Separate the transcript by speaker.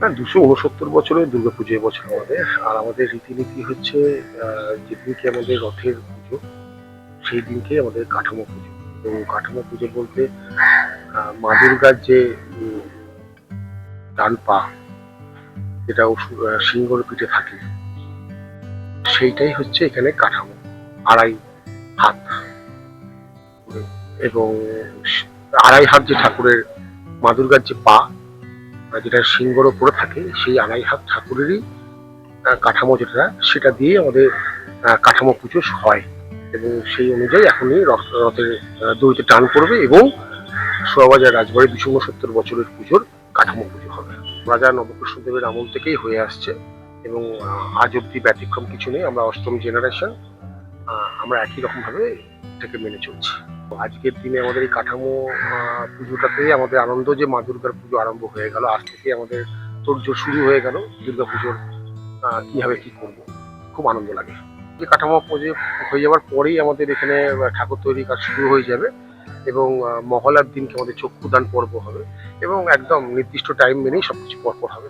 Speaker 1: না, ২৬৯ বছরের দুর্গাপুজো এবছর আমাদের। আর আমাদের রীতিনীতি হচ্ছে যেদিনকে আমাদের রথের পুজো সেই দিনকেই আমাদের কাঠামো পুজো। এবং কাঠামো পুজো বলতে মা দুর্গার যে উম, ডান পা, যেটা সিংহর পিঠে থাকে, সেইটাই হচ্ছে এখানে কাঠামো। ২.৫ হাত এবং ২.৫ হাত যে ঠাকুরের মা দুর্গার যে পা, যেটা সিংহর ওপরে থাকে, সেই ২.৫ হাত ঠাকুরেরই কাঠামো যেটা, সেটা দিয়ে আমাদের কাঠামো পুজো হয়। এবং সেই অনুযায়ী এখনই রথের দড়িতে টান পড়বে এবং শোভাবাজার রাজবাড়ি ২৬৯ বছরের পুজোর কাঠামো পুজো হবে। রাজা নবকৃষ্ণদেবের আমল থেকেই হয়ে আসছে এবং আজ অব্দি ব্যতিক্রম কিছু নেই। আমরা অষ্টম জেনারেশন, আমরা একই রকম ভাবে এটাকে মেনে চলছি। আজকের দিনে আমাদের এই কাঠামো পুজোটাতে আমাদের আনন্দ যে মা দুর্গার পুজো আরম্ভ হয়ে গেল, আজ থেকে আমাদের তোড়জোড় শুরু হয়ে গেল দুর্গা পুজোর কিভাবে কি করবো, খুব আনন্দ লাগে। যে কাঠামো পুজো হয়ে যাওয়ার পরেই আমাদের এখানে ঠাকুর তৈরির কাজ শুরু হয়ে যাবে এবং মহলার দিনকে আমাদের চক্ষুদান পর্ব হবে এবং একদম নির্দিষ্ট টাইম মেনেই সবকিছু পরপর হবে।